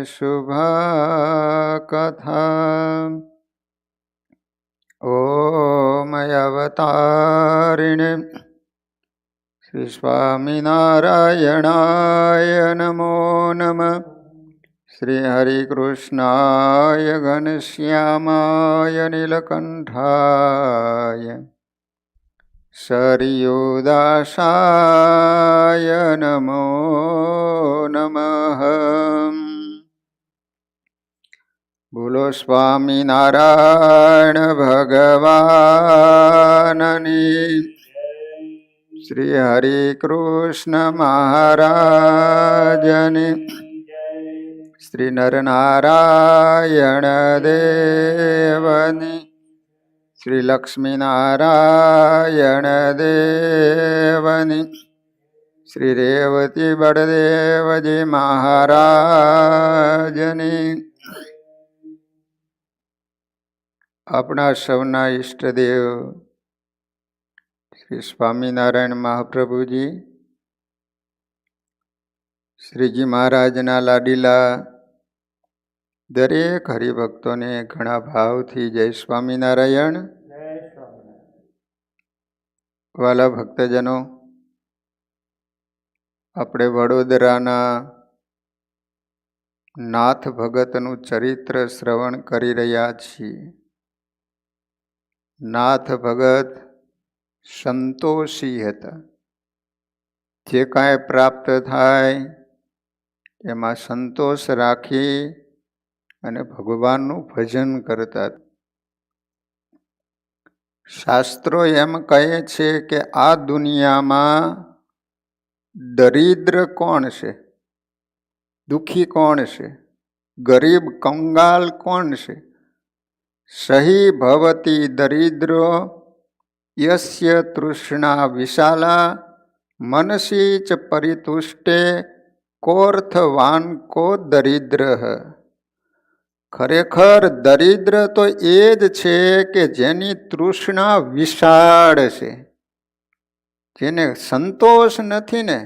શુભા કથા. ઓમ અવતારિણે શ્રી સ્વામિનારાયણાય નમો નમઃ. શ્રી હરિકૃષ્ણાય ઘનશ્યામાય નીલકંઠાય સરયુદાસાય નમો નમઃ. બોલો સ્વામિનારાયણ ભગવાનની. શ્રી હરિકૃષ્ણ મહારાજની. શ્રી નરનારાયણ દેવની. શ્રી લક્ષ્મીનારાયણ દેવની. શ્રી રેવતી બળદેવજી મહારાજની. આપણા સૌના ઈષ્ટદેવ શ્રી સ્વામિનારાયણ મહાપ્રભુજી, શ્રીજી મહારાજના લાડીલા દરેક હરિભક્તોને ઘણા ભાવથી જય સ્વામિનારાયણ. વાલા ભક્તજનો, આપણે વડોદરાના નાથ ભગતનું ચરિત્ર શ્રવણ કરી રહ્યા છીએ. નાથ ભગત સંતોષી હતા. જે કાંઈ પ્રાપ્ત થાય એમાં સંતોષ રાખી અને ભગવાનનું ભજન કરતા. શાસ્ત્રો એમ કહે છે કે આ દુનિયામાં દરિદ્ર કોણ છે, દુઃખી કોણ છે, ગરીબ કંગાલ કોણ છે? સહી ભવતી દરિદ્રો યસ્ય તૃષ્ણા વિશાલા મનસી ચ પરિતુષ્ટે કોર્થવાન કો દરિદ્ર. ખરેખર દરિદ્ર તો એ જ છે કે જેની તૃષ્ણા વિશાળ છે, જેને સંતોષ નથી ને,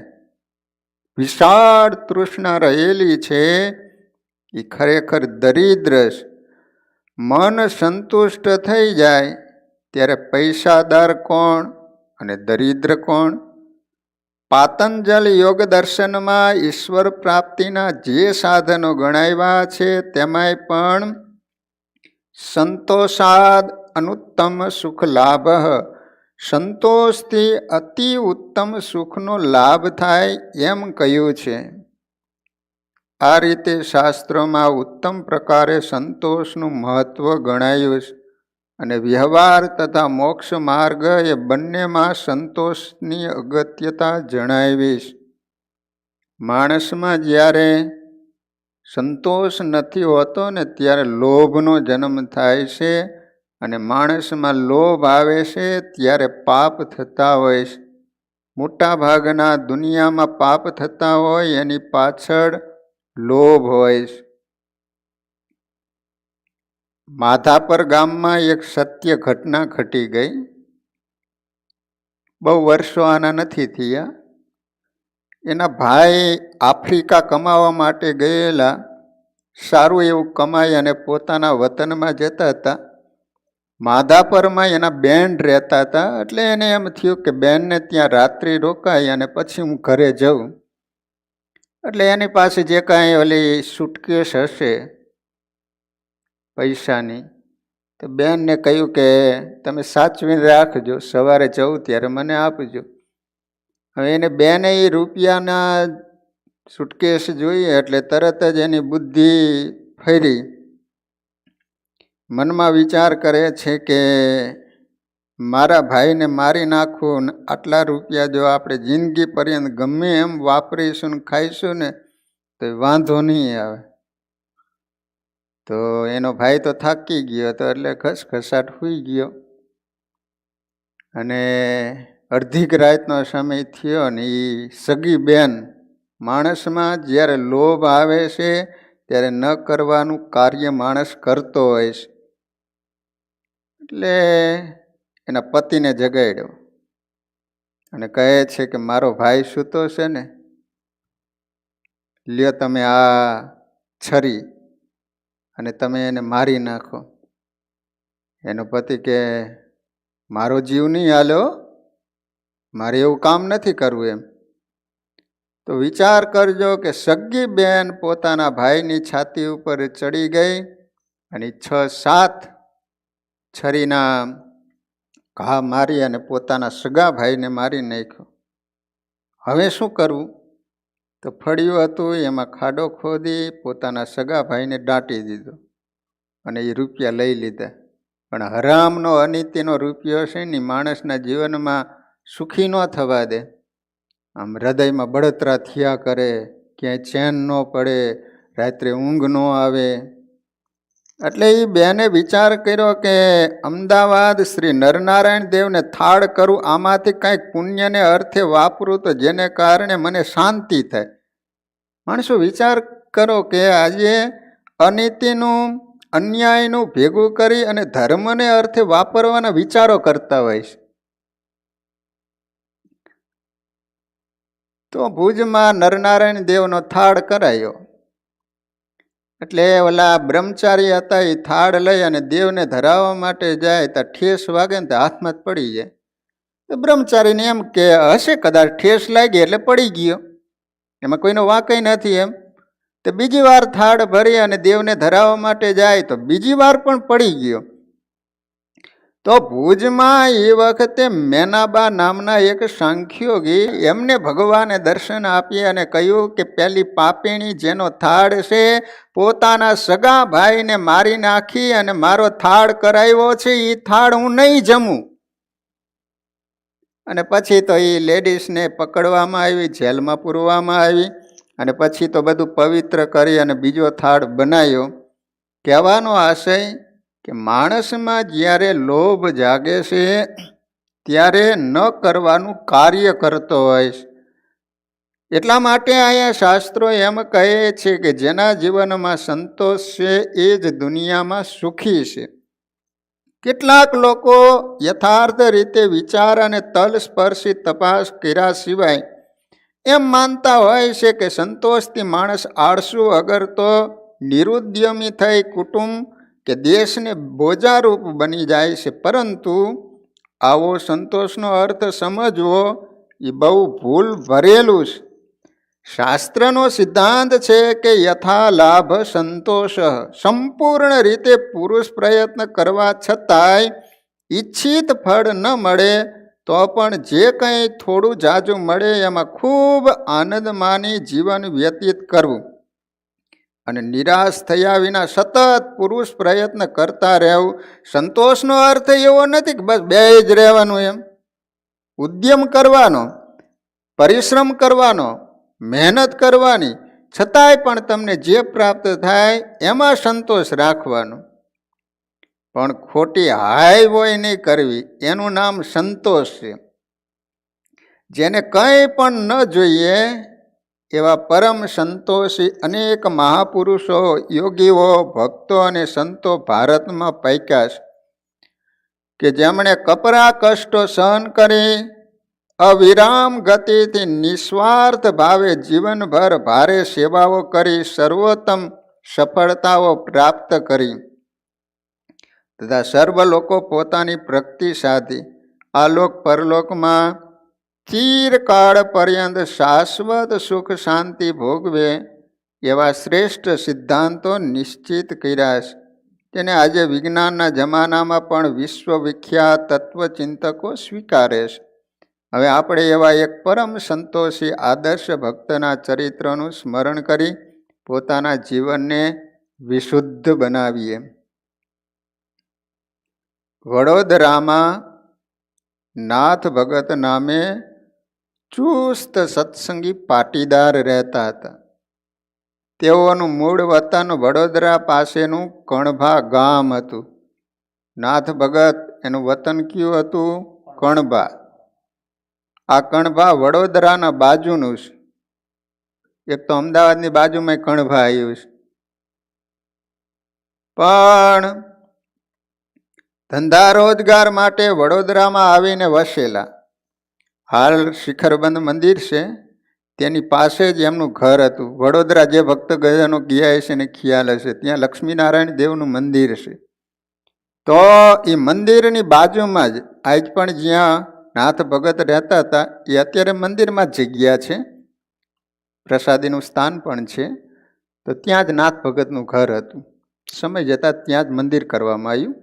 વિશાળ તૃષ્ણા રહેલી છે, એ ખરેખર દરિદ્ર છે. મન સંતુષ્ટ થઈ જાય ત્યારે પૈસાદાર કોણ અને દરિદ્ર કોણ? પાતંજલ યોગ દર્શનમાં ઈશ્વર પ્રાપ્તિના જે સાધનો ગણાવ્યા છે તેમાંય પણ સંતોષાદ અનુત્તમ સુખ લાભ, સંતોષથી અતિ ઉત્તમ સુખનો લાભ થાય એમ કહ્યું છે. આ રીતે શાસ્ત્રોમાં ઉત્તમ પ્રકારે સંતોષનું મહત્વ ગણાયું છે અને વ્યવહાર તથા મોક્ષ માર્ગ એ બંનેમાં સંતોષની અગત્યતા જણાવી છે. માણસમાં જ્યારે સંતોષ નથી હોતો ને ત્યારે લોભનો જન્મ થાય છે અને માણસમાં લોભ આવે છે ત્યારે પાપ થતા હોય છે. મોટા ભાગના દુનિયામાં પાપ થતા હોય એની પાછળ લોભ હોય છે. માધાપર ગામમાં એક સત્ય ઘટના ઘટી ગઈ. બહુ વર્ષો આના નથી થયા. એના ભાઈ આફ્રિકા કમાવા માટે ગયેલા, સારું એવું કમાઈ અને પોતાના વતનમાં જતા હતા. માધાપરમાં એના બેન રહેતા હતા, એટલે એને એમ થયું કે બેનને ત્યાં રાત્રિ રોકાય અને પછી હું ઘરે જાઉં. એટલે એની પાસે જે કાંઈ ઓલી સુટકેસ હશે પૈસાની, તો બેનને કહ્યું કે તમે સાચવીને રાખજો, સવારે જવું ત્યારે મને આપજો. હવે એને બેને એ રૂપિયાના સુટકેસ જોઈએ એટલે તરત જ એની બુદ્ધિ ફરી. મનમાં વિચાર કરે છે કે મારા ભાઈને મારી નાખવું, આટલા રૂપિયા જો આપણે જિંદગી પર્યંત ગમે એમ વાપરીશું ને ખાઈશું ને તો વાંધો નહીં આવે. તો એનો ભાઈ તો થાકી ગયો હતો એટલે ખસખસાટ સૂઈ ગયો. અને અડધીક રાતનો સમય થયો ને એ સગી બેન, માણસમાં જ્યારે લોભ આવે છે ત્યારે ન કરવાનું કાર્ય માણસ કરતો હોય છે. એટલે એના પતિને જગાડ્યો અને કહે છે કે મારો ભાઈ સૂતો છે ને, લ્યો તમે આ છરી અને તમે એને મારી નાખો. એનો પતિ કે મારો જીવ નહીં હાલ્યો, મારે એવું કામ નથી કરવું એમ. તો વિચાર કરજો કે સગી બેન પોતાના ભાઈની છાતી ઉપર ચડી ગઈ અને 6-7 છરીના ઘા મારી અને પોતાના સગા ભાઈને મારી નાખ્યો. હવે શું કરવું? તો ફળિયું હતું એમાં ખાડો ખોદી પોતાના સગા ભાઈને દાટી દીધો અને એ રૂપિયા લઈ લીધા. પણ હરામનો અનિત્યનો રૂપિયો છે ને માણસના જીવનમાં સુખી ન થવા દે. આમ હૃદયમાં બળતરા થયા કરે, ક્યાંય ચેન ન પડે, રાત્રે ઊંઘ ન આવે. એટલે એ બેને વિચાર કર્યો કે અમદાવાદ શ્રી નરનારાયણ દેવને થાળ કરું, આમાંથી કાંઈક પુણ્યને અર્થે વાપરું તો જેને કારણે મને શાંતિ થાય. માણસો વિચાર કરો કે આજે અનીતિનું અન્યાયનું ભેગું કરી અને ધર્મને અર્થે વાપરવાના વિચારો કરતા હોય છે. તો ભુજમાં નરનારાયણ દેવનો થાળ કરાયો. એટલે ઓલા બ્રહ્મચારી હતા એ થાળ લઈ અને દેવને ધરાવવા માટે જાય તો ઠેસ વાગે ને તો હાથમાં જ પડી જાય. તો બ્રહ્મચારીને એમ કે હશે કદાચ ઠેસ લાગી એટલે પડી ગયો, એમાં કોઈનો વાંકઈ નથી એમ. તો બીજી વાર થાળ ભરી અને દેવને ધરાવવા માટે જાય તો બીજી વાર પણ પડી ગયો. તો ભુજમાં એ વખતે મેનાબા નામના એક સાંખ્યોગી એમને ભગવાને દર્શન આપી અને કહ્યું કે પેલી પાપીણી જેનો થાળ છે પોતાના સગા ભાઈને મારી નાખી અને મારો થાળ કરાવ્યો છે, એ થાળ હું નહીં જમું. અને પછી તો એ લેડીઝને પકડવામાં આવી, જેલમાં પૂરવામાં આવી અને પછી તો બધું પવિત્ર કરી અને બીજો થાળ બનાવ્યો. કહેવાનો આશય કે માણસમાં જ્યારે લોભ જાગે છે ત્યારે ન કરવાનું કાર્ય કરતો હોય છે. એટલા માટે અહીંયા શાસ્ત્રો એમ કહે છે કે જેના જીવનમાં સંતોષ છે એ જ દુનિયામાં સુખી છે. કેટલાક લોકો યથાર્થ રીતે વિચાર અને તલસ્પર્શી તપાસ કર્યા સિવાય એમ માનતા હોય છે કે સંતોષથી માણસ આળસુ અગર તો નિરુદ્યમી થઈ કુટુંબ કે દેશને બોજારૂપ બની જાય છે. પરંતુ આવો સંતોષનો અર્થ સમજવો એ બહુ ભૂલ ભરેલું છે. શાસ્ત્રનો સિદ્ધાંત છે કે યથા લાભ સંતોષ. સંપૂર્ણ રીતે પુરુષ પ્રયત્ન કરવા છતાંય ઈચ્છિત ફળ ન મળે તો પણ જે કંઈ થોડું જાજુ મળે એમાં ખૂબ આનંદ માની જીવન વ્યતીત કરવું અને નિરાશ થયા વિના સતત પુરુષ પ્રયત્ન કરતા રહેવું. સંતોષનો અર્થ એવો નથી કે બસ બે જ રહેવાનું એમ. ઉદ્યમ કરવાનો, પરિશ્રમ કરવાનો, મહેનત કરવાની, છતાંય પણ તમને જે પ્રાપ્ત થાય એમાં સંતોષ રાખવાનો. પણ ખોટી હાય હોય નહીં કરવી, એનું નામ સંતોષ છે. જેને કંઈ પણ ન જોઈએ એવા પરમ સંતોષી અનેક મહાપુરુષો, યોગીઓ, ભક્તો અને સંતો ભારતમાં પૈક્યા છે કે જેમણે કપરા કષ્ટો સહન કરી અવિરામ ગતિથી નિસ્વાર્થ ભાવે જીવનભર ભારે સેવાઓ કરી સર્વોત્તમ સફળતાઓ પ્રાપ્ત કરી તથા સર્વ લોકો પોતાની પ્રગતિ સાધી આલોક પરલોકમાં ચિરકાળ પર્યંત શાશ્વત સુખ શાંતિ ભોગવે એવા શ્રેષ્ઠ સિદ્ધાંતો નિશ્ચિત કર્યા છે, તેને આજે વિજ્ઞાનના જમાનામાં પણ વિશ્વવિખ્યાત તત્વચિંતકો સ્વીકારે છે. હવે આપણે એવા એક પરમ સંતોષી આદર્શ ભક્તના ચરિત્રનું સ્મરણ કરી પોતાના જીવનને વિશુદ્ધ બનાવીએ. વડોદરામાં નાથ ભગત નામે ચુસ્ત સત્સંગી પાટીદાર રહેતા હતા. તેઓનું મૂળ વતન વડોદરા પાસેનું કણભા ગામ હતું. નાથ ભગત એનું વતન કયું હતું? કણભા. આ કણભા વડોદરાના બાજુનું છે. એક તો અમદાવાદની બાજુમાં કણભા આવ્યું છે. પણ ધંધા રોજગાર માટે વડોદરામાં આવીને વસેલા. હાલ શિખરબંધ મંદિર છે તેની પાસે જ એમનું ઘર હતું. વડોદરા જે ભક્તગણો ગયા હશે ને ખ્યાલ હશે, ત્યાં લક્ષ્મીનારાયણ દેવનું મંદિર છે. તો એ મંદિરની બાજુમાં જ આજ પણ જ્યાં નાથ ભગત રહેતા હતા એ અત્યારે મંદિરમાં જ જગ્યા છે, પ્રસાદીનું સ્થાન પણ છે. તો ત્યાં જ નાથ ભગતનું ઘર હતું. સમય જતાં ત્યાં જ મંદિર કરવામાં આવ્યું.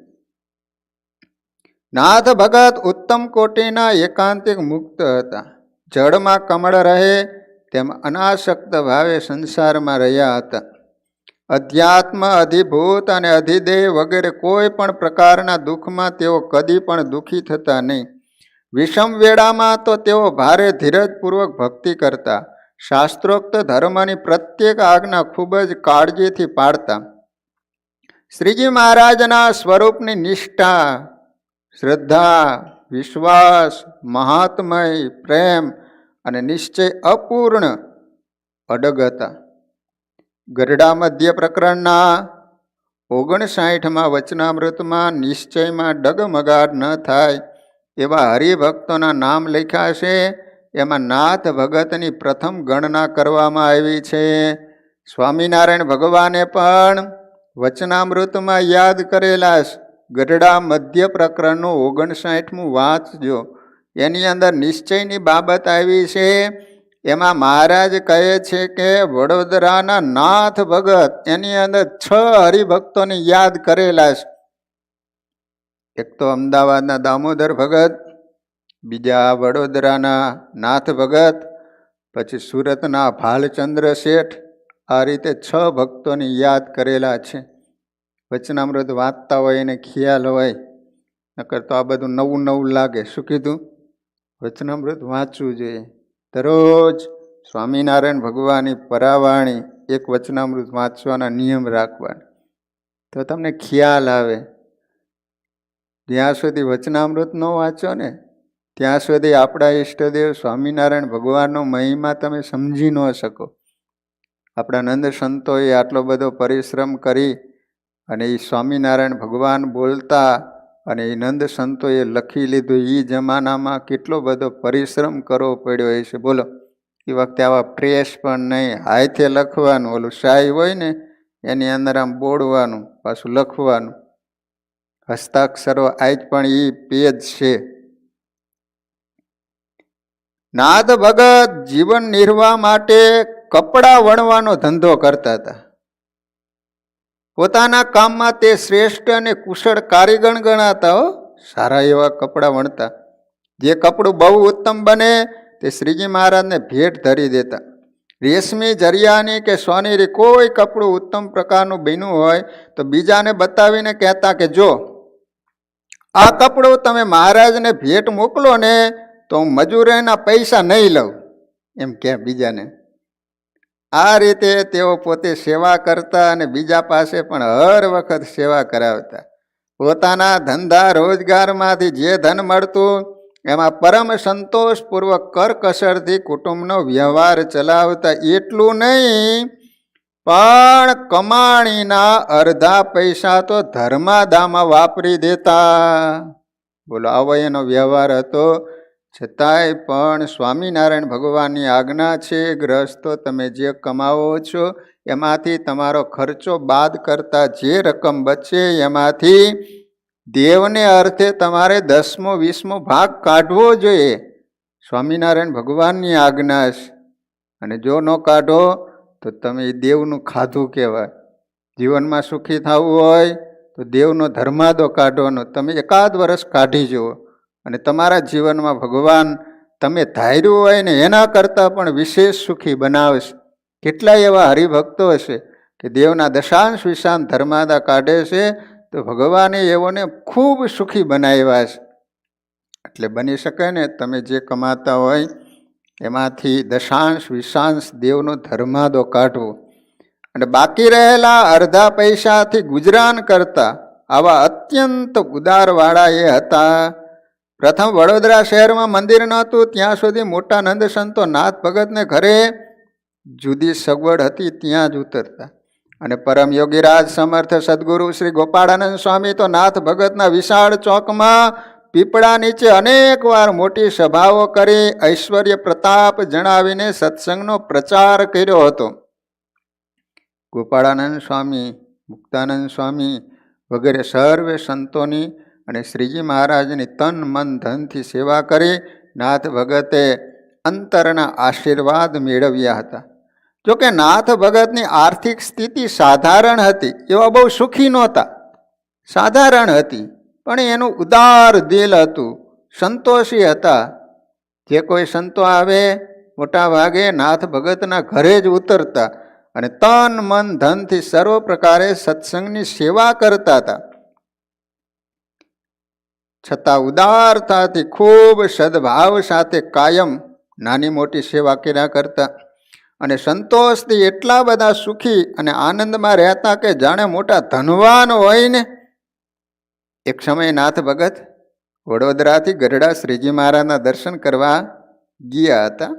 નાથ ભગત ઉત્તમ કોટીના એકાંતિક મુક્ત હતા. જળમાં કમળ રહે તેમ અનાસક્ત ભાવે સંસારમાં રહ્યા હતા. અધ્યાત્મ, અધિભૂત અને અધિદેહ વગેરે કોઈ પણ પ્રકારના દુઃખમાં તેઓ કદી પણ દુઃખી થતા નહીં. વિષમ વેળામાં તો તેઓ ભારે ધીરજપૂર્વક ભક્તિ કરતા. શાસ્ત્રોક્ત ધર્મની પ્રત્યેક આજ્ઞા ખૂબ જ કાળજીથી પાળતા. શ્રીજી મહારાજના સ્વરૂપની નિષ્ઠા, શ્રદ્ધા, વિશ્વાસ, મહાત્મય, પ્રેમ અને નિશ્ચય અપૂર્ણ અડગ હતા. ગરડા મધ્ય પ્રકરણના 59માં વચનામૃતમાં નિશ્ચયમાં ડગમગાટ ન થાય એવા હરિભક્તોના નામ લખ્યા છે. એમાં નાથ ભગતની પ્રથમ ગણના કરવામાં આવી છે. સ્વામિનારાયણ ભગવાને પણ વચનામૃતમાં યાદ કરેલા ગઢડા મધ્ય પ્રકરણનું 59મું વાંચજો. એની અંદર નિશ્ચયની બાબત આવી છે. એમાં મહારાજ કહે છે કે વડોદરાના નાથ ભગત એની અંદર 6 હરિભક્તોને યાદ કરેલા છે. એક તો અમદાવાદના દામોદર ભગત, બીજા વડોદરાના નાથ ભગત, પછી સુરતના ભાલચંદ્ર શેઠ. આ રીતે 6 ભક્તોને યાદ કરેલા છે. વચનામૃત વાંચતા હોય એને ખ્યાલ હોય, નકર તો આ બધું નવું નવું લાગે. શું કીધું? વચનામૃત વાંચવું જોઈએ. દરરોજ સ્વામિનારાયણ ભગવાનની પરાવાણી એક વચનામૃત વાંચવાના નિયમ રાખવા, તો તમને ખ્યાલ આવે. જ્યાં સુધી વચનામૃત ન વાંચો ને ત્યાં સુધી આપણા ઈષ્ટદેવ સ્વામિનારાયણ ભગવાનનો મહિમા તમે સમજી ન શકો. આપણા નંદ સંતોએ આટલો બધો પરિશ્રમ કરી અને એ સ્વામિનારાયણ ભગવાન બોલતા અને એ નંદ સંતોએ લખી લીધું. એ જમાનામાં કેટલો બધો પરિશ્રમ કરવો પડ્યો હશે બોલો. એ વખતે આવા પ્રેસ પણ નહીં, હાથે લખવાનું. ઓલું શાહી હોય ને એની અંદર આમ બોડવાનું, પાછું લખવાનું. હસ્તાક્ષરો આજ પણ એ પેજ છે. નાથ ભગત જીવન નિર્વાહ માટે કપડાં વણવાનો ધંધો કરતા હતા. પોતાના કામમાં તે શ્રેષ્ઠ અને કુશળ કારીગર ગણાતા. સારા એવા કપડાં વણતા. જે કપડું બહુ ઉત્તમ બને તે શ્રીજી મહારાજને ભેટ ધરી દેતા. રેશમી, જરિયાની કે સોનેરી કોઈ કપડું ઉત્તમ પ્રકારનું બન્યું હોય તો બીજાને બતાવીને કહેતા કે જો આ કપડું તમે મહારાજને ભેટ મોકલો ને તો હું મજૂરીના પૈસા નહીં લઉં, એમ કે બીજાને. આ રીતે તેઓ પોતે સેવા કરતા અને બીજા પાસે પણ હર વખત સેવા કરાવતા. પોતાના ધંધા રોજગારમાંથી જે ધન મળતું એમાં પરમ સંતોષપૂર્વક કરકસરથી કુટુંબનો વ્યવહાર ચલાવતા. એટલું નહીં પણ કમાણીના અડધા પૈસા તો ધર્માદામાં વાપરી દેતા. બોલો, આવો એનો વ્યવહાર હતો. છતાંય પણ સ્વામિનારાયણ ભગવાનની આજ્ઞા છે, ગ્રહસ્થો તમે જે કમાવો છો એમાંથી તમારો ખર્ચો બાદ કરતા જે રકમ બચે એમાંથી દેવને અર્થે તમારે 10મો 20મો ભાગ કાઢવો જોઈએ. સ્વામિનારાયણ ભગવાનની આજ્ઞા છે. અને જો ન કાઢો તો તમે દેવનું ખાધું કહેવાય. જીવનમાં સુખી થવું હોય તો દેવનો ધર્માદો કાઢવાનો. તમે 1 વર્ષ કાઢી જુઓ અને તમારા જીવનમાં ભગવાન તમે ધાર્યું હોય ને એના કરતાં પણ વિશેષ સુખી બનાવશે. કેટલાય એવા હરિભક્તો હશે કે દેવના દશાંશ વિશાંત ધર્માદા કાઢે છે તો ભગવાને એવોને ખૂબ સુખી બનાવ્યા છે. એટલે બની શકે ને તમે જે કમાતા હોય એમાંથી દશાંશ વિશાંશ દેવનો ધર્માદો કાઢવો અને બાકી રહેલા અડધા પૈસાથી ગુજરાન કરતા. આવા અત્યંત ઉદારવાળા એ હતા. પ્રથમ વડોદરા શહેરમાં મંદિર નહોતું ત્યાં સુધી મોટા નંદ સંતો નાથ ભગતને ઘરે જુદી સગવડ હતી ત્યાં જ ઉતરતા. અને પરમ યોગીરાજ સમર્થ સદગુરુ શ્રી ગોપાળાનંદ સ્વામી તો નાથ ભગતના વિશાળ ચોકમાં પીપળા નીચે અનેક વાર મોટી સભાઓ કરી ઐશ્વર્ય પ્રતાપ જણાવીને સત્સંગનો પ્રચાર કર્યો હતો. ગોપાળાનંદ સ્વામી, મુક્તાનંદ સ્વામી વગેરે સર્વે સંતોની અને શ્રીજી મહારાજની તન મન ધનથી સેવા કરી નાથ ભગતે અંતરના આશીર્વાદ મેળવ્યા હતા. જોકે નાથ ભગતની આર્થિક સ્થિતિ સાધારણ હતી, એવા બહુ સુખી નહોતા, સાધારણ હતી, પણ એનું ઉદાર દિલ હતું, સંતોષી હતા. જે કોઈ સંતો આવે મોટા ભાગે નાથ ભગતના ઘરે જ ઉતરતા અને તન મન ધનથી સર્વ પ્રકારે સત્સંગની સેવા કરતા હતા. છતાં ઉદારતાથી ખૂબ સદભાવ સાથે કાયમ નાની મોટી સેવા કર્યા કરતા અને સંતોષથી એટલા બધા સુખી અને આનંદમાં રહેતા કે જાણે મોટા ધનવાન હોય ને. એક સમયે નાથ ભગત વડોદરાથી ગઢડા શ્રીજી મહારાજના દર્શન કરવા ગયા હતા.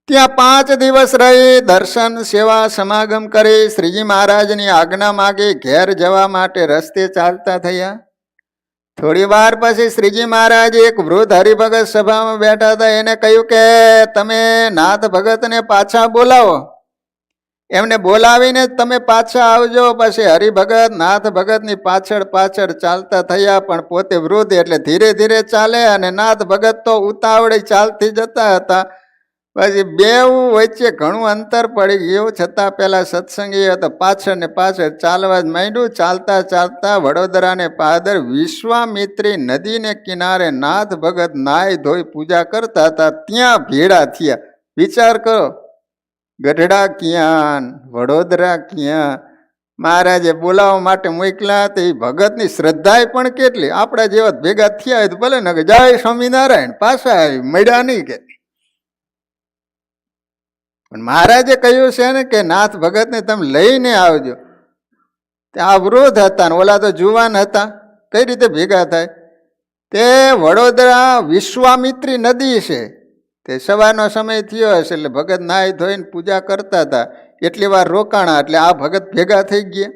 ત્યાં 5 દિવસ રહી દર્શન સેવા સમાગમ કરી શ્રીજી મહારાજની આજ્ઞા માગી ઘેર જવા માટે રસ્તે ચાલતા થયા. થોડી વાર પછી શ્રીજી મહારાજ એક વૃદ્ધ હરિભગત સભામાં બેઠા હતા. એને કહ્યું કે તમે નાથ ભગતને પાછા બોલાવો, એમને બોલાવીને તમે પાછા આવજો. પછી હરિભગત નાથ ભગતની પાછળ પાછળ ચાલતા થયા, પણ પોતે વૃદ્ધ એટલે ધીરે ધીરે ચાલે અને નાથ ભગત તો ઉતાવળે ચાલતી જતા હતા. પછી બેઉ વચ્ચે ઘણું અંતર પડી ગયું. છતાં પેલા સત્સંગી હતો પાછળ ને પાછળ ચાલવા જ માંડ્યું. ચાલતા ચાલતા વડોદરાને પાદર વિશ્વામિત્રી નદીને કિનારે નાથ ભગત નાય ધોઈ પૂજા કરતા હતા, ત્યાં ભેળા થયા. વિચાર કરો, ગઢડા ક્યાં, વડોદરા ક્યાં, મહારાજે બોલાવવા માટે મોકલ્યા. તો એ ભગતની શ્રદ્ધા પણ કેટલી. આપણા જેવા ભેગા થયા હોય તો ભલે ને જય સ્વામિનારાયણ પાછા આવી મળ્યા નહીં કે. પણ મહારાજે કહ્યું છે ને કે નાથ ભગતને તમે લઈને આવજો. આ વૃદ્ધ હતા ને ઓલા તો જુવાન હતા, કઈ રીતે ભેગા થાય? તે વડોદરા વિશ્વામિત્રી નદી છે, તે સવારનો સમય થયો હશે એટલે ભગત નાહી ધોઈને પૂજા કરતા હતા. એટલી વાર રોકાણા એટલે આ ભગત ભેગા થઈ ગયા.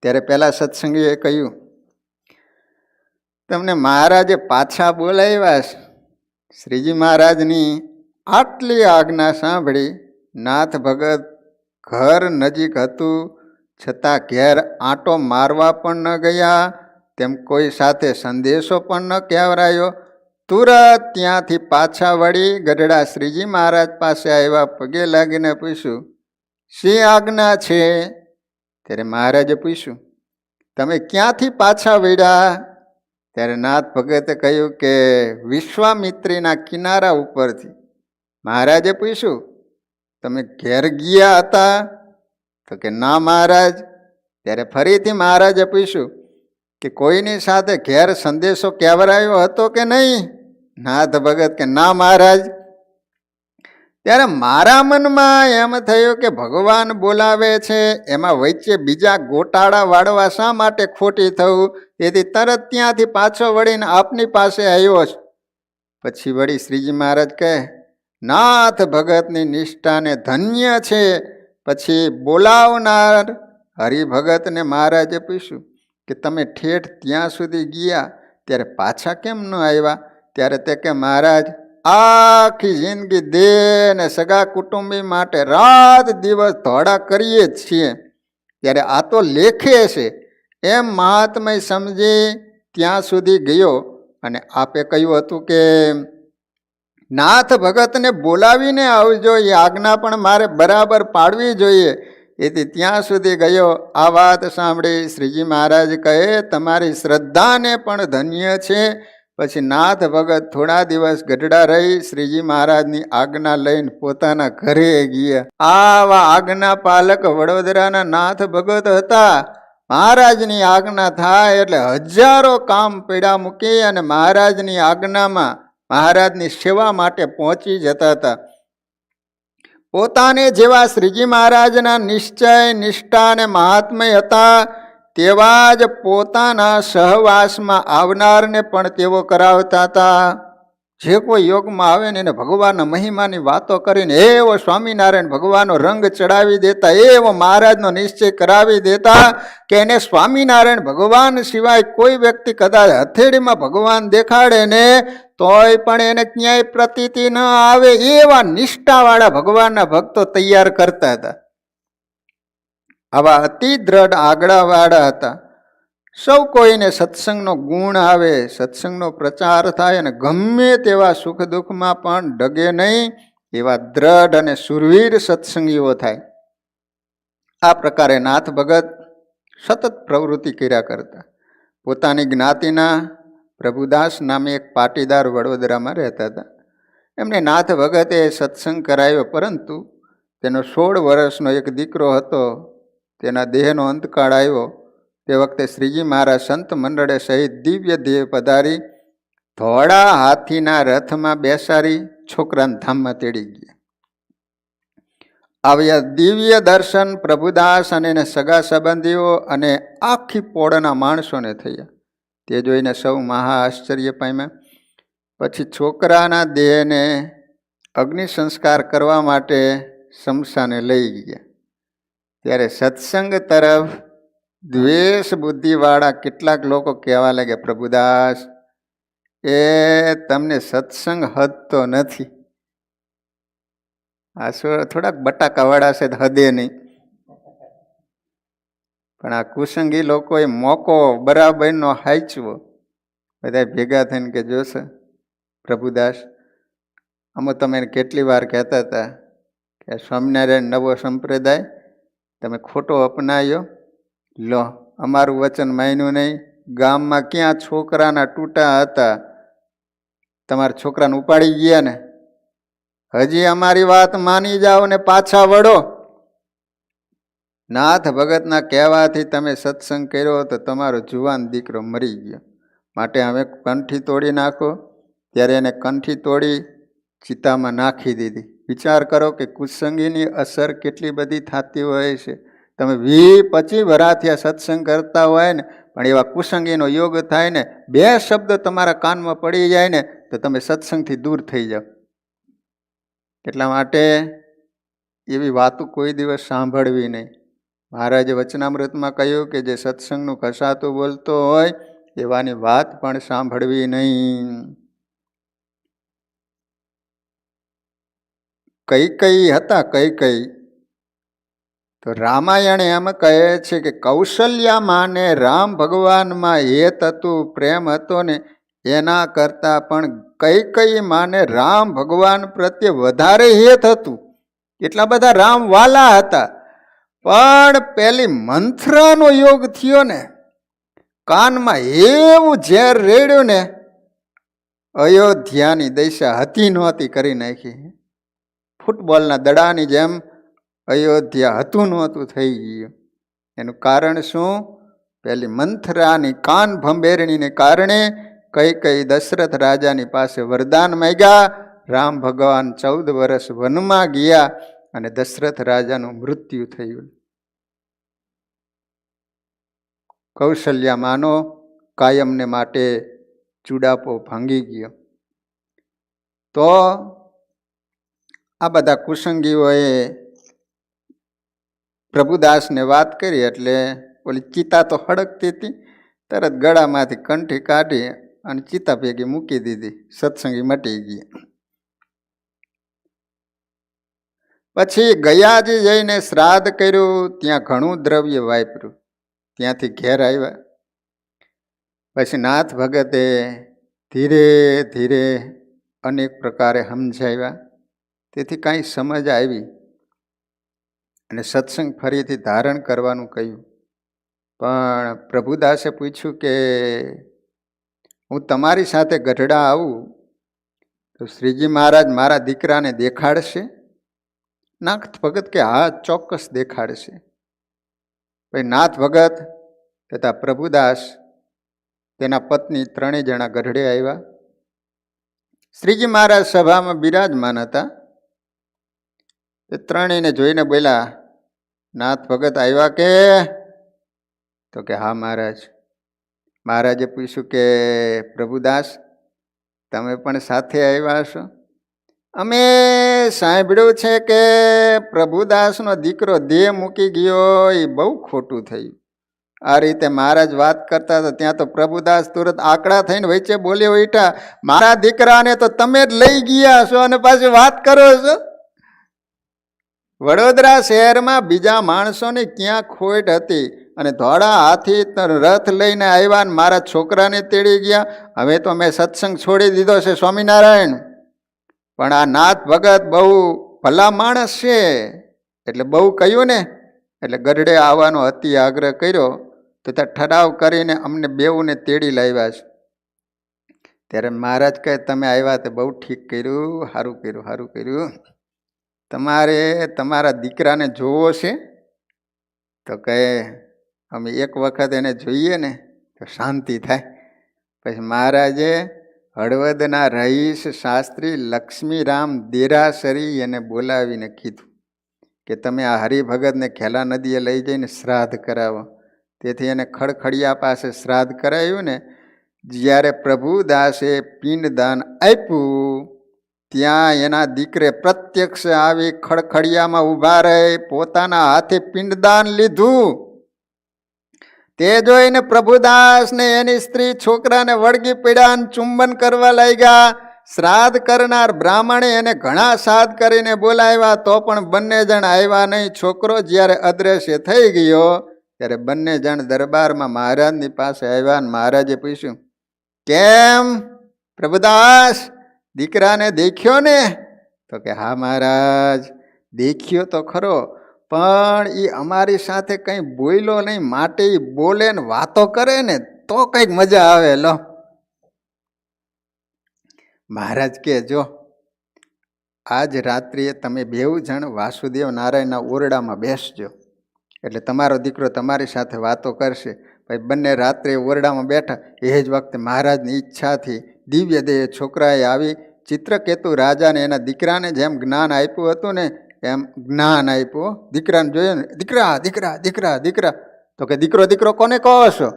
ત્યારે પેલા સત્સંગીએ કહ્યું, તમને મહારાજે પાછા બોલાવ્યા છે. શ્રીજી મહારાજની આટલી આજ્ઞા સાંભળી નાથ ભગત ઘર નજીક હતું, છતાં ઘેર આંટો મારવા પણ ન ગયા, તેમ કોઈ સાથે સંદેશો પણ ન કહેવરાયો. તુરત ત્યાંથી પાછા વળી ગઢડા શ્રીજી મહારાજ પાસે આવ્યા. પગે લાગીને પૂછ્યું, શી આજ્ઞા છે? ત્યારે મહારાજે પૂછ્યું, તમે ક્યાંથી પાછા વળ્યા? ત્યારે નાથ ભગતે કહ્યું કે વિશ્વામિત્રીના કિનારા ઉપરથી. મહારાજે પૂછ્યું, તમે ઘેર ગયા હતા? તો કે ના મહારાજ. ત્યારે ફરીથી મહારાજે પૂછ્યું કે કોઈની સાથે ઘેર સંદેશો કહેવરાયો હતો કે નહીં? નાથ ભગત કે ના મહારાજ. ત્યારે મારા મનમાં એમ થયું કે ભગવાન બોલાવે છે, એમાં વચ્ચે બીજા ગોટાળા વાળવા શા માટે ખોટી થવું? તેથી તરત ત્યાંથી પાછો વળીને આપની પાસે આવ્યો છે. પછી વળી શ્રીજી મહારાજ કહે, નાથ ભગતની નિષ્ઠાને ધન્ય છે. પછી બોલાવનાર હરિભગતને મહારાજે પૂછ્યું કે તમે ઠેઠ ત્યાં સુધી ગયા ત્યારે પાછા કેમ ન આવ્યા? ત્યારે તે કે મહારાજ, આખી જિંદગી દેહ ને સગા કુટુંબી માટે રાત દિવસ ધોળા કરીએ જ છીએ, ત્યારે આ તો લેખે છે એમ મહાત્મય સમજી ત્યાં સુધી ગયો. અને આપે કહ્યું હતું કે નાથ ભગતને બોલાવીને આવજો, એ આજ્ઞા પણ મારે બરાબર પાડવી જોઈએ. એથી ત્યાં સુધી ગયો. આ વાત સાંભળી શ્રીજી મહારાજ કહે, તમારી શ્રદ્ધાને પણ ધન્ય છે. પછી નાથ ભગત થોડા દિવસ ગઢડા રહી શ્રીજી મહારાજની આજ્ઞા લઈને પોતાના ઘરે ગયા. આવા આજ્ઞા પાલક વડોદરાના નાથ ભગત હતા. મહારાજની આજ્ઞા થાય એટલે હજારો કામ પીડા મૂકી અને મહારાજની આજ્ઞામાં મહારાજની સેવા માટે પહોંચી જતા હતા. પોતાને જેવા શ્રીજી મહારાજના નિશ્ચય, નિષ્ઠા અને મહાત્મય હતા, તેવા જ પોતાના સહવાસમાં આવનારને પણ તેઓ કરાવતા હતા. જે કોઈ યોગમાં આવે ને એને ભગવાનના મહિમાની વાતો કરીને એવો સ્વામિનારાયણ ભગવાનનો રંગ ચડાવી દેતા, એવો મહારાજનો નિશ્ચય કરાવી દેતા કે એને સ્વામિનારાયણ ભગવાન સિવાય કોઈ વ્યક્તિ કદાચ હથેળીમાં ભગવાન દેખાડે ને તોય પણ એને ક્યાંય પ્રતીતિ ન આવે, એવા નિષ્ઠાવાળા ભગવાનના ભક્તો તૈયાર કરતા હતા. આવા અતિ દ્રઢ આગળવાળા હતા. સૌ કોઈને સત્સંગનો ગુણ આવે, સત્સંગનો પ્રચાર થાય અને ગમે તેવા સુખ દુઃખમાં પણ ડગે નહીં, એવા દ્રઢ અને સુરવીર સત્સંગીઓ થાય. આ પ્રકારે નાથ ભગત સતત પ્રવૃત્તિ કર્યા કરતા. પોતાની જ્ઞાતિના પ્રભુદાસ નામે એક પાટીદાર વડોદરામાં રહેતા હતા. એમને નાથ ભગતે સત્સંગ કરાયો, પરંતુ તેનો 16 વર્ષનો એક દીકરો હતો. તેના દેહનો અંતકાળ આવ્યો. તે વખતે શ્રીજી મહારાજ સંત મંડળે સહિત દિવ્ય દેહ પધારી ધોળા હાથીના રથમાં બેસાડી છોકરાને ધામમાં તેડી ગયા. આવ્યા દિવ્ય દર્શન પ્રભુદાસ અને એને સગા સંબંધીઓ અને આખી પોળના માણસોને થયા. તે જોઈને સૌ મહા આશ્ચર્ય પામ્યા. પછી છોકરાના દેહને અગ્નિ સંસ્કાર કરવા માટે શમશાને લઈ ગયા. ત્યારે સત્સંગ તરફ દ્વેષ બુદ્ધિવાળા કેટલાક લોકો કહેવા લાગ્યા, પ્રભુદાસ એ તમને સત્સંગ હદતો નથી. આ થોડાક બટાકાવાળા છે, હદે નહીં. પણ આ કુસંગી લોકોએ મોકો બરાબરનો હાચવો. બધા ભેગા થઈને કે જોશે પ્રભુદાસ, અમે તમે કેટલી વાર કહેતા હતા કે સ્વામિનારાયણ નવો સંપ્રદાય તમે ખોટો અપનાવ્યો, લો અમારું વચન માન્યું નહીં. ગામમાં ક્યાં છોકરાના તૂટા હતા, તમારા છોકરાને ઉપાડી ગયા ને. હજી અમારી વાત માની જાઓ ને પાછા વળો. નાથ ભગતના કહેવાથી તમે સત્સંગ કર્યો તો તમારો જુવાન દીકરો મરી ગયો, માટે હવે કંઠી તોડી નાખો. ત્યારે એને કંઠી તોડી ચિતામાં નાખી દીધી. વિચાર કરો કે કુસંગીની અસર કેટલી બધી થતી હોય છે. તમે 20-25 વરાથી સત્સંગ કરતા હોય ને, પણ એવા કુસંગીનો યોગ થાય ને, 2 શબ્દ તમારા કાનમાં પડી જાય ને તો તમે સત્સંગથી દૂર થઈ જાઓ. એટલા માટે એવી વાતો કોઈ દિવસ સાંભળવી નહીં. મહારાજે વચનામૃતમાં કહ્યું કે જે સત્સંગનું કસાતું બોલતો હોય એવાની વાત પણ સાંભળવી નહીં. કઈ હતા કઈ તો રામાયણ એમ કહે છે કે કૌશલ્યામાં ને રામ ભગવાનમાં હેત હતું, પ્રેમ હતો ને, એના કરતાં પણ કઈ માને રામ ભગવાન પ્રત્યે વધારે હેત હતું. એટલા બધા રામ વાલા હતા. પણ પેલી મંથરાનો યોગ થયો ને, કાનમાં એવું ઝેર રેડ્યું ને, અયોધ્યાની દશા હતી નહોતી કરી નાખી. ફૂટબોલના દડાની જેમ અયોધ્યા હતું નહોતું થઈ ગયું. એનું કારણ શું? પેલી મંથરાની કાન ભંભેરણીને કારણે કઈ દશરથ રાજાની પાસે વરદાન માંગ્યા. રામ ભગવાન 14 વર્ષ વનમાં ગયા અને દશરથ રાજાનું મૃત્યુ થયું. કૌશલ્યામાનો કાયમને માટે ચૂડાપો ભાંગી ગયો. તો આ બધા કુસંગીઓએ પ્રભુદાસને વાત કરી એટલે ઓલી ચિતા તો હડકતી હતી, તરત ગળામાંથી કંઠી કાઢી અને ચિતા ભેગી મૂકી દીધી. સત્સંગી મટી ગયા. પછી ગયાજી જઈને શ્રાદ્ધ કર્યું, ત્યાં ઘણું દ્રવ્ય વાપર્યું. ત્યાંથી ઘેર આવ્યા. પછી નાથ ભગતે ધીરે ધીરે અનેક પ્રકારે સમજાવ્યા. તેથી કાંઈ સમજ આવી અને સત્સંગ ફરીથી ધારણ કરવાનું કહ્યું. પણ પ્રભુદાસે પૂછ્યું કે હું તમારી સાથે ગઢડા આવું તો શ્રીજી મહારાજ મારા દીકરાને દેખાડશે? નાથ ભગત કે હા, ચોક્કસ દેખાડશે. પછી નાથ ભગત તથા પ્રભુદાસ તેના પત્ની 3 જણા ગઢડે આવ્યા. શ્રીજી મહારાજ સભામાં બિરાજમાન હતા. તે 3ને જોઈને બોલ્યા, નાથ ભગત આવ્યા કે? તો કે હા મહારાજ. મહારાજે પૂછ્યું કે પ્રભુદાસ તમે પણ સાથે આવ્યા છો. અમે સાંભળ્યું છે કે પ્રભુદાસનો દીકરો દેહ મૂકી ગયો, એ બહુ ખોટું થયું. આ રીતે મહારાજ વાત કરતા હતા ત્યાં તો પ્રભુદાસ તુરંત આકડા થઈને વચ્ચે બોલ્યો ઉઠા, મારા દીકરાને તો તમે જ લઈ ગયા છો અને પાછી વાત કરો છો. વડોદરા શહેરમાં બીજા માણસોની ક્યાં ખોટ હતી અને ધોળા હાથી રથ લઈને આવ્યા ને મારા છોકરાને તેડી ગયા. હવે તો મેં સત્સંગ છોડી દીધો છે સ્વામિનારાયણ, પણ આ નાથ ભગત બહુ ભલા માણસ છે એટલે બહુ કહ્યું ને એટલે ગઢડે આવવાનો અતિ આગ્રહ કર્યો તો ત્યાં ઠરાવ કરીને અમને બેઉને તેડી લાવ્યા છે. ત્યારે મહારાજ કહે તમે આવ્યા તો બહુ ઠીક કર્યું, સારું કર્યું, સારું કર્યું. તમારે તમારા દીકરાને જોવો છે? તો કહે અમે એક વખત એને જોઈએ ને તો શાંતિ થાય. પછી મહારાજે હળવદના રહીશ શાસ્ત્રી લક્ષ્મીરામ દેરાસરી એને બોલાવીને કીધું કે તમે આ હરિભગતને ખેલા નદીએ લઈ જઈને શ્રાદ્ધ કરાવો. તેથી એને ખડખડિયા પાસે શ્રાદ્ધ કરાવ્યું ને. જ્યારે પ્રભુદાસે પિંડદાન આપ્યું ત્યાં એના દીકરે પ્રત્યક્ષ આવી ખડખડિયામાં ઊભા રહી પોતાના હાથે પિંડદાન લીધું. તે જોઈને પ્રભુદાસ ને એની સ્ત્રી છોકરાને વળગી પડ્યા અને ચુંબન કરવા લાગ્યા. શ્રાદ્ધ કરનાર બ્રાહ્મણે એને ઘણા શ્રાદ્ધ કરીને બોલાવ્યા તો પણ બંને જણ આવ્યા નહીં. છોકરો જ્યારે અદ્રશ્ય થઈ ગયો ત્યારે બંને જણ દરબારમાં મહારાજની પાસે આવ્યા અને મહારાજે પૂછ્યું, કેમ પ્રભુદાસ દીકરાને દેખ્યો ને? તો કે હા મહારાજ દેખ્યો તો ખરો, પણ એ અમારી સાથે કંઈ બોલ્યો નહીં, માટે એ બોલે ને વાતો કરે ને તો કંઈક મજા આવે. લો મહારાજ કે જો આજ રાત્રિએ તમે બેઉ જણ વાસુદેવ નારાયણના ઓરડામાં બેસજો, એટલે તમારો દીકરો તમારી સાથે વાતો કરશે. ભાઈ બંને રાત્રે ઓરડામાં બેઠા. એ જ વખતે મહારાજની ઈચ્છાથી દિવ્ય દેહ છોકરાએ આવી ચિત્રકેતુ રાજાને એના દીકરાને જેમ જ્ઞાન આપ્યું હતું ને એમ જ્ઞાન આપ્યું. દીકરાને જોયું ને, દીકરા દીકરા દીકરા દીકરા. તો કે દીકરો દીકરો કોને કહો છો?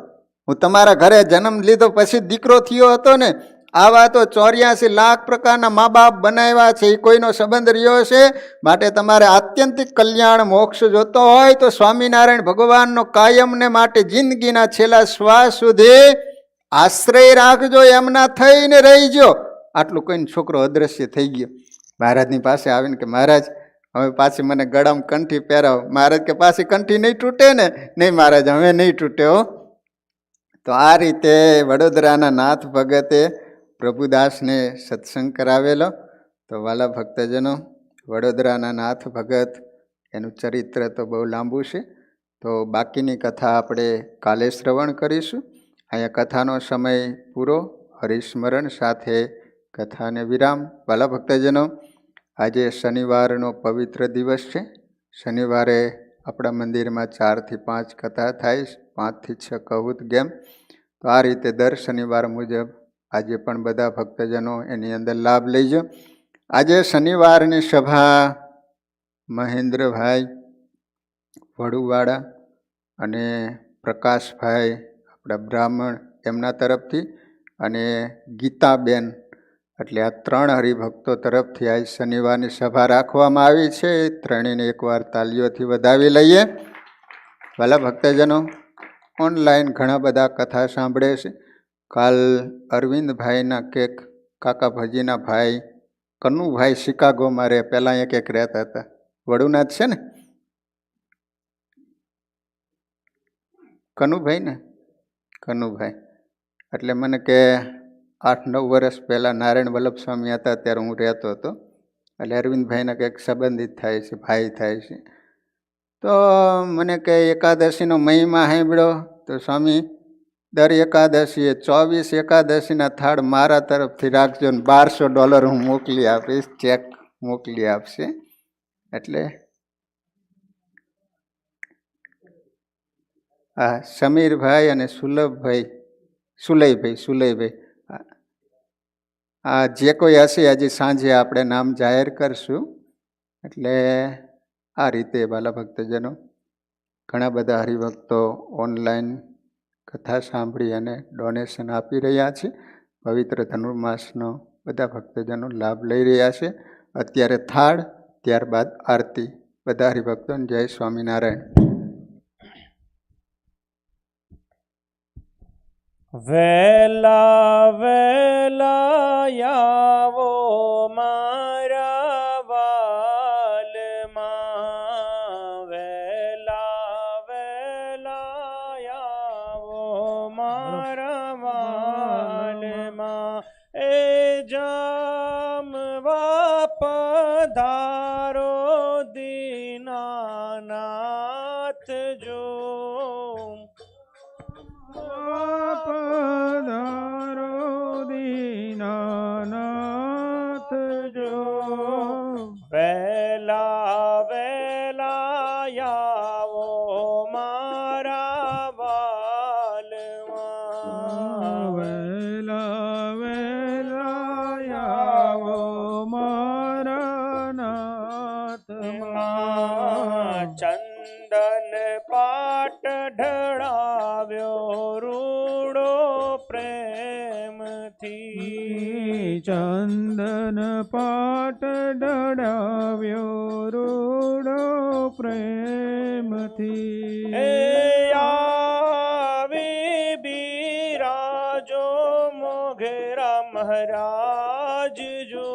હું તમારા ઘરે જન્મ લીધો પછી દીકરો થયો હતો ને. આવા તો 84 લાખ પ્રકારના મા બાપ બનાવ્યા છે, એ કોઈનો સંબંધ રહ્યો છે? માટે તમારે આત્યંતિક કલ્યાણ મોક્ષ જોતો હોય તો સ્વામિનારાયણ ભગવાનનો કાયમને માટે જિંદગીના છેલ્લા શ્વાસ સુધી આશ્રય રાખજો, એમના થઈને રહીજો. આટલું કહીને છોકરો અદ્રશ્ય થઈ ગયો. મહારાજની પાસે આવીને કે મહારાજ હવે પાછી મને ગળામાં કંઠી પહેરાવો. મહારાજ કે પાછી કંઠી નહીં તૂટે ને? નહીં મહારાજ હવે નહીં તૂટે હો. તો આ રીતે વડોદરાના નાથ ભગતે પ્રભુદાસને સત્સંગ કરાવેલો. તો વાલા ભક્તજનો, વડોદરાના નાથ ભગત એનું ચરિત્ર તો બહુ લાંબુ છે, તો બાકીની કથા આપણે કાલે શ્રવણ કરીશું. અહીંયા કથાનો સમય પૂરો. હરિસ્મરણ સાથે કથાને વિરામ. વાલા ભક્તજનો, આજે શનિવારનો પવિત્ર દિવસ છે. શનિવારે આપણા મંદિરમાં 4 થી 5 કથા થાય, 5 થી 6 કહુત ગેમ. તો આ રીતે દર શનિવાર મુજબ આજે પણ બધા ભક્તજનો એની અંદર લાભ લઈજો. આજે શનિવારની સભા મહેન્દ્રભાઈ વડુવાડા અને પ્રકાશભાઈ આપણા બ્રાહ્મણ એમના તરફથી અને ગીતાબેન, એટલે આ 3 હરિભક્તો તરફથી આજ શનિવારની સભા રાખવામાં આવી છે. ત્રણેયને એકવાર તાલીઓથી વધાવી લઈએ. ભલા ભક્તજનો, ઓનલાઈન ઘણા બધા કથા સાંભળે છે. કાલ અરવિંદભાઈના કેક કાકા ભજીના ભાઈ કનુભાઈ શિકાગોમાં રહે, પહેલાં એક રહેતા હતા, વડુના જ છે ને કનુભાઈ ને? કનુભાઈ એટલે મને કે 8-9 વર્ષ પહેલાં નારાયણ વલ્લભ સ્વામી હતા ત્યારે હું રહેતો હતો. એટલે અરવિંદભાઈના કંઈક સંબંધિત થાય છે, ભાઈ થાય છે. તો મને કે એકાદશીનો મહિમા સાંભળ્યો તો સ્વામી દર એકાદશીએ 24 એકાદશીના થાળ મારા તરફથી રાખજો ને $1200 હું મોકલી આપીશ, ચેક મોકલી આપશે. એટલે હા, સમીરભાઈ અને સુલયભાઈ આ જે કોઈ હશે હજી સાંજે આપણે નામ જાહેર કરશું. એટલે આ રીતે બાલા ભક્તજનો ઘણા બધા હરિભક્તો ઓનલાઈન કથા સાંભળી અને ડોનેશન આપી રહ્યા છે. પવિત્ર ધનુર્માસનો બધા ભક્તજનો લાભ લઈ રહ્યા છે. અત્યારે થાળ, ત્યારબાદ આરતી. બધા હરિભક્તોને જય સ્વામિનારાયણ. વેલા વેલા આવો મારા વાલમાં, વેલા વેલા આવો મારા વાલમાં, એ જામવા પધારો દીનાનાથ જો, પધારો દીનાનાથ જો, વેલા વેલા આવો મારા વાલમાં, વેલા વેલા આવો મારા નાથમાં, ચંદન પાટ ઢળાવ્યો રૂડો પ્રેમથી, ચંદન પાટ ઢળાવ્યો રૂડો પ્રેમથી, એ આવી બિરાજો મોઘેરા મહારાજ જો,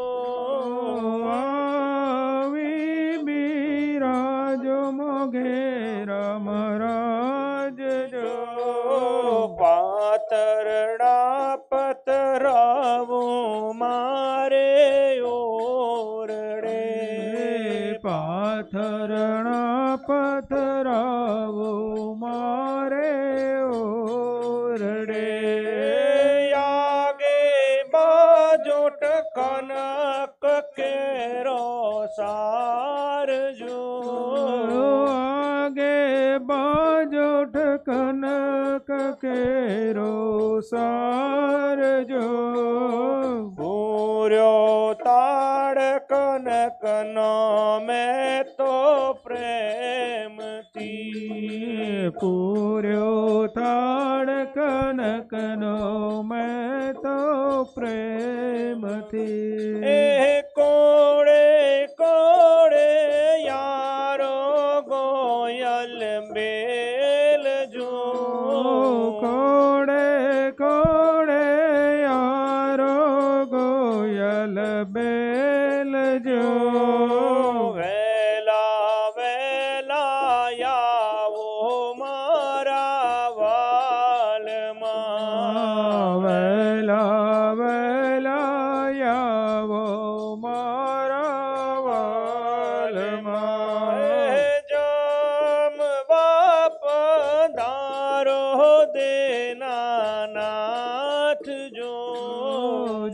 આવી બિરાજો મોઘેરા મહારાજ જો, પાતરડા પતરાવો મારે ઓરડે, પાથરણા પથરાવો મારે ઓરડે, આગે બાજોટ કનક કેરો સારજો, આગે બાજોઠ કનક કેરો સારજો, પૂર્યો તાળ કનકનો મેં તો પ્રેમથી, પૂર્યો તાળ કનકનો મેં તો પ્રેમથી, એ કોળે કોળે યારો ગોયલ બેલ જો, કોડે કોડે યારો ગોયલ બેલ જો, વેલા વેલા આવો મારા વાલમાં, વેલા વેલા આવો મારા વાલમાં, જમવા પધારો દેનાનાથ જો,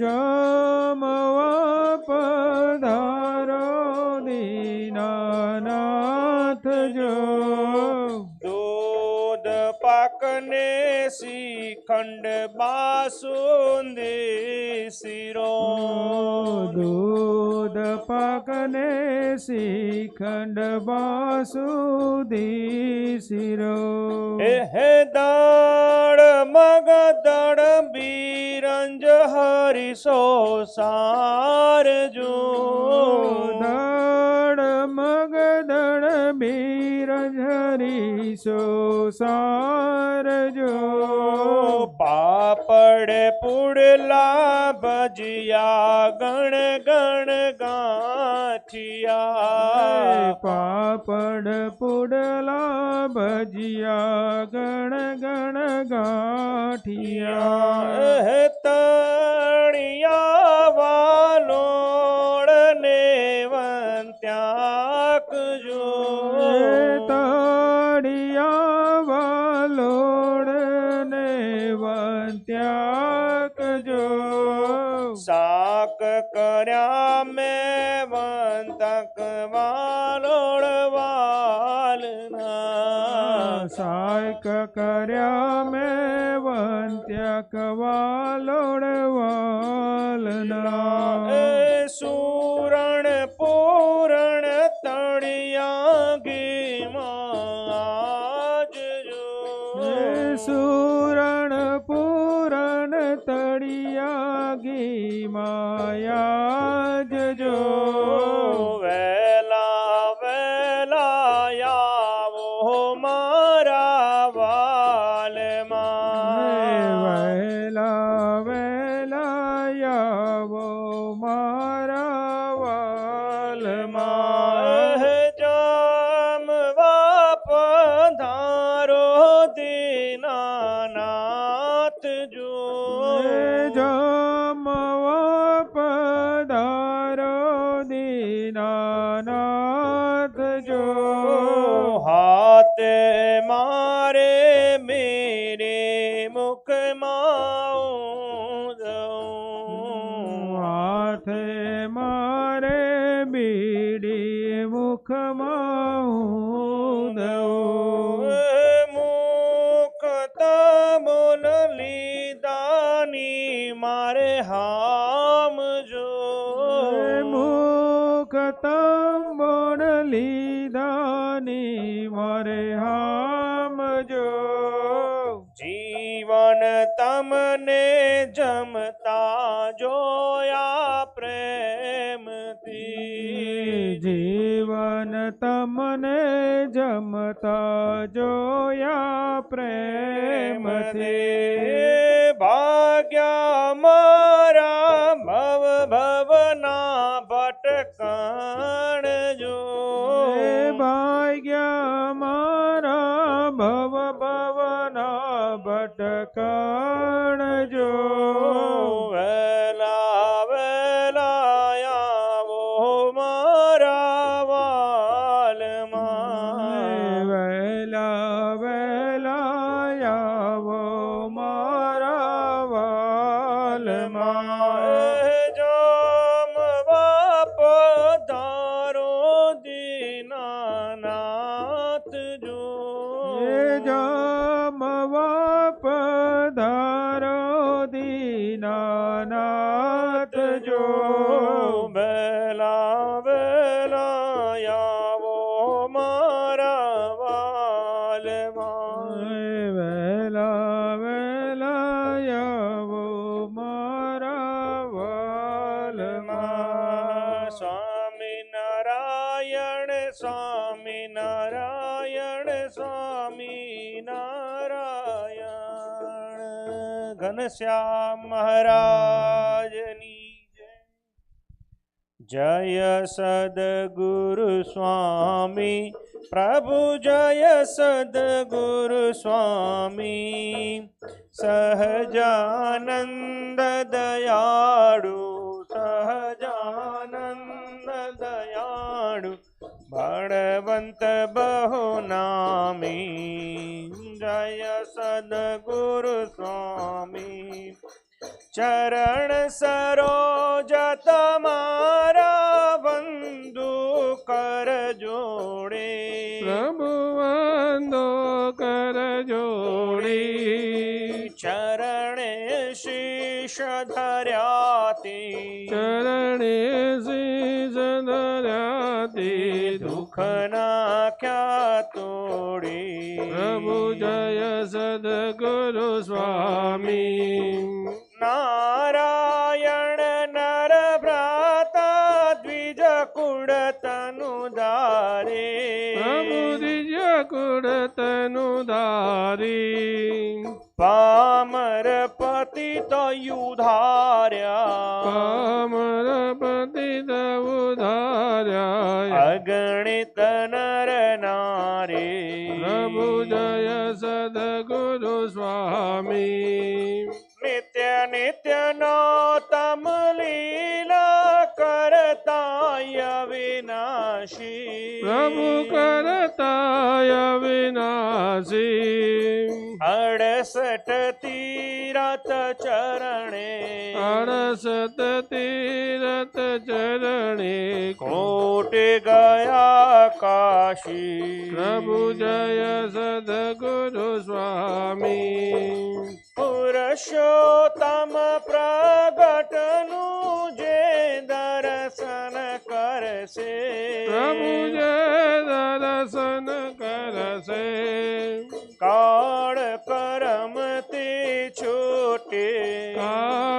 જમવા પધારો દીનાનાથ જો, દૂધ પાકને શ્રીખંડ બાસુંદી શિરો, દૂધ પાકને શ્રીખંડ બાસુદી શિરો, હે દાળ મગ દળ બીરંજ હરિસો સારજો, દળ મગ દળ બીરજ હરીશો સારજો, પાપડ પુડલા ભજીયા ગણ ગણ ગાંઠિયા, પાપડ પુડલા ભજીયા ગણ ગણ ગાંઠિયા, તણિયા વાલોડ ને વંત્યાક જો, તળિયા વાલોડ ને વંત્યાક જો, શાક કર્યા મેં વંતક વાલોડ વાલના, સાયક કર્યા મેં વંત્યક વાલોડ વાલના, સુરણ પૂરણ તળિયા ગીમાં આજજો, સુરણ પૂરણ તળ તળિયા ઘી માયા જજો વેલા વેલા આવો મારા વાલમાં વહેલા વહેલા આવો મારા વાલમાં જમવા પધારો દીનાનાથ જો જમવા પધારો દીનાનાથ જો હાથે મારે મેરે મુખમાં હાથે મારે બીડી મુખમાં હું દઉં મુખ તમોન લીદાની મારે હામ જો મુખ તંબોણ લીધાની મારે હામજો જીવન તમને જમતા જોયા પ્રેમથી જીવન તમને જમતા જોયા પ્રેમથી ભાગ્યા મારા ભવ ભવના ભટકણ જો ભાગ્યા મારા ભવ ભવના ભટકણ જો વેલા વેલા આવો મારા વાલમાં વહેલા વહેલા આવો મારા વાલમાં જમવા પધારો દીનાનાથ જો જમવા પધારો દીનાનાથ જો બેલા બેલા આવો મારા વાલમાં વહેલા વહેલા આવો મારા વાલમાં સ્વામી નારાયણ સ્વામી નારાયણ સ્વામી નારાયણ ઘનશ્યામ મહારાજની જય જય સદગુરુ સ્વામી પ્રભુ જય સદગુરુ સ્વામી સહજાનંદ દયાળુ સહજાનંદ દયાળુ બળવંત બહુ નામી જય સદગુરુ સ્વામી ચરણ સરોજ તમારા વંદુ કર જોડે પ્રભુ વંદો કર જોડી ચરણે શીશ ધર્યાતી ચરણે શીશ ધર્યાતી દુઃખ નાખ્યા તોડી પ્રભુ જય સદગુરુ સ્વામી નારાયણ નર ભ્રાતા દ્વિજ કુળ તનુ ધારે પ્રભુ દિવ્ય કુળ તનુ ધારી પામર પતિ તો યુધાર્યા પામર પતિત ઉધાર્યા અગણિત નર નારી પ્રભુ જય સદગુરુ સ્વામી નિત્ય નિત્ય નો તમ લીલા કરતાય વિનાશી પ્રભુ કરતાય વિનાશી 68 તીરથ ચરણે 68 તીરથ ચરણે કોટે ગયા કાશી પ્રભુ જય સદગુરુ સ્વામી પુરુષોત્તમ પ્રગટનું જે દર્શન કરશે પ્રભુ જય દર્શન કરશે કાળ કરમ તે છૂટે કાળ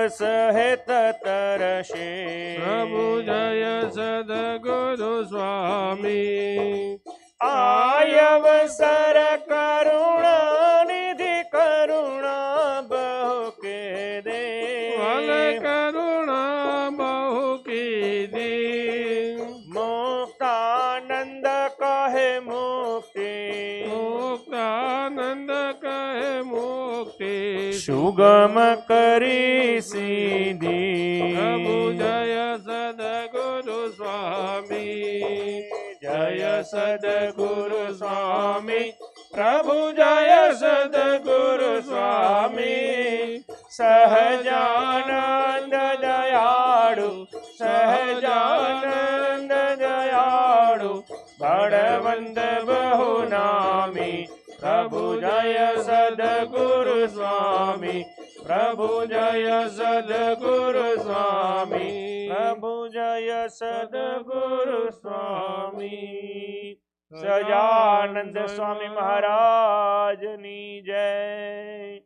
સહેત તરશે પ્રભુ જય સદગુરુ સ્વામી આયવસર કરુણા નિધિ કરુણા બહુ કે દે વલ કરુણા બહુ કીધી મુક્તાનંદ કહે મુક્તિ મુક્તાનંદ કહે મુક્તિ સુગમ કરી સીધી પ્રભુ જય સદગુરુ સ્વામી જય સદગુરુ સ્વામી પ્રભુ જય સદગુરુ સ્વામી સહજાનંદ દયાળુ સહજાનંદ દયાળુ બળવંત બહુ નામી પ્રભુ જય સદગુરુ સ્વામી પ્રભુ જય સદગુરુ સ્વામી પ્રભુ જય સદગુરુ સ્વામી સજાનંદ સ્વામી મહારાજની જય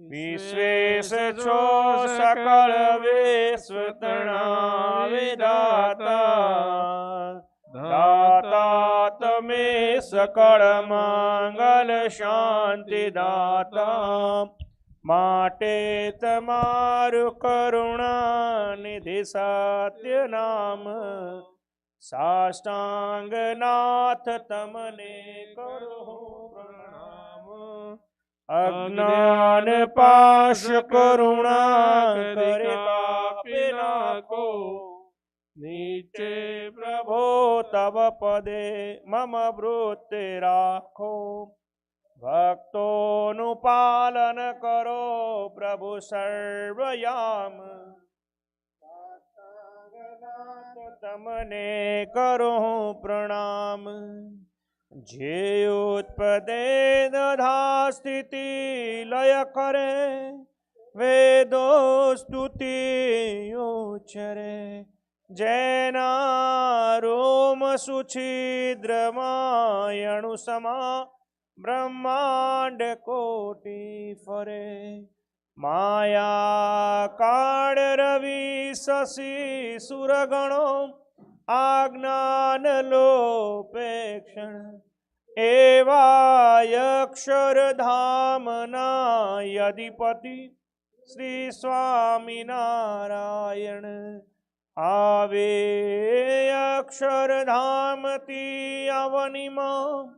વિશ્વેશ છો સકળ વિશ્વ તણાવે દાતા દાતા તમે સકળ મંગલ શાંતિ દાતા માટે તમારું કરુણા નિધિ સત્ય નામ સાષ્ટાંગનાથ તમને કરો પ્રણામ અજ્ઞાન પાશ કરુણા કરે કાપી નાખો નીચે પ્રભો તવ પદે મમ વૃત્તિ રાખો ભક્તોનું પાલન કરો પ્રભુ સર્વયામ તમને કરો પ્રણામ જે ઉત્પદે દધા સ્થિતિ લય કરે વેદો સ્તુતિ ઉચ્ચરે જેના રોમ સુછિદ્રમાયણુ સમા બ્રહ્માંડ કોટી ફરે માયા કાળ રવિ શશી સુરગણો આજ્ઞાન લોપેક્ષણ એવા અક્ષરધામના યદિપતિ શ્રી સ્વામિનારાયણ આવે અક્ષરધામથી અવનિમાં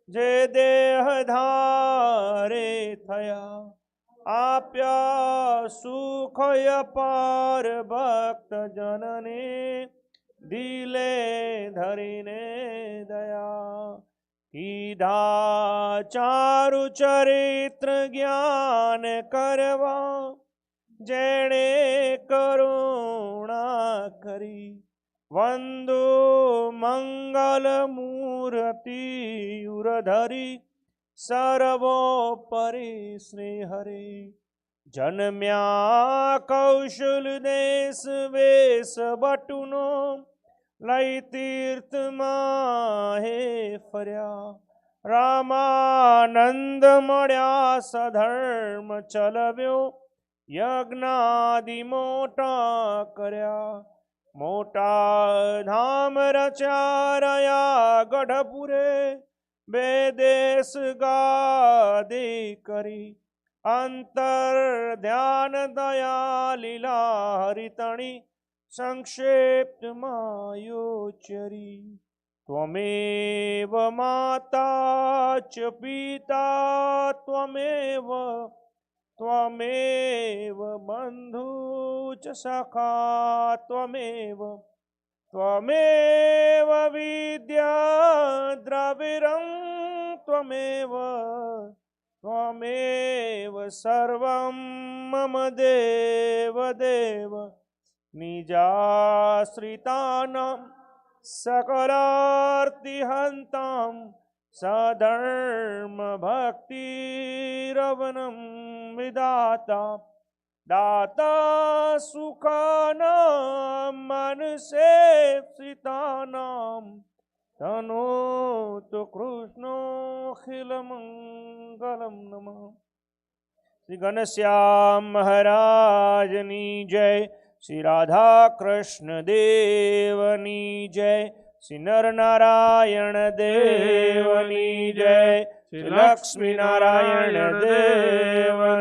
જે દેહ ધારે થયા આપ્યા સુખ અપાર ભક્ત જનને દિલે ધરીને દયા કીધા ચારુ ચરિત્ર જ્ઞાન કરવા જેણે કરુણા કરી વંદો મંગલ મૂર્તિ ઉરધરી સર્વોપરી શ્રી હરિ જન્મ્યા કૌશલ દેશ વેશ બટુનો લઈ તીર્થમાં હે ફર્યા રામાનંદ મળ્યા સધર્મ ચલવ્યો યજ્ઞાદિ મોટા કર્યા મોટા ધામ રચ્યા રહ્યા ગઢપુરે બે દેશ ગાદી કરી અંતર ધ્યાન દયા લીલા હરિતણી સંક્ષેપ્તમાં યોચરી ત્વમેવ માતા ચ પિતા ત્વમેવ ત્વમેવ બંધુ ચ સખા ત્વમેવ ત્વમેવ વિદ્યા દ્રવિરં ત્વમેવ ત્વમેવ સર્વં મમ દેવ દેવ નિજાશ્રિતાનાં સકલાર્તિહંતાં સધર્મ ભક્તિરવનં વિદાતા દાતા સુખાનાં મનસેપ્સિતાનાં તનોતુ કૃષ્ણોऽખિલમङ्गलं નમઃ શ્રી ઘનશ્યામ મહારાજની જય, શ્રી રાધા કૃષ્ણ દેવની જય, શ્રી નરનારાયણ દેવની જય, શ્રી લક્ષ્મી નારાયણ દેવ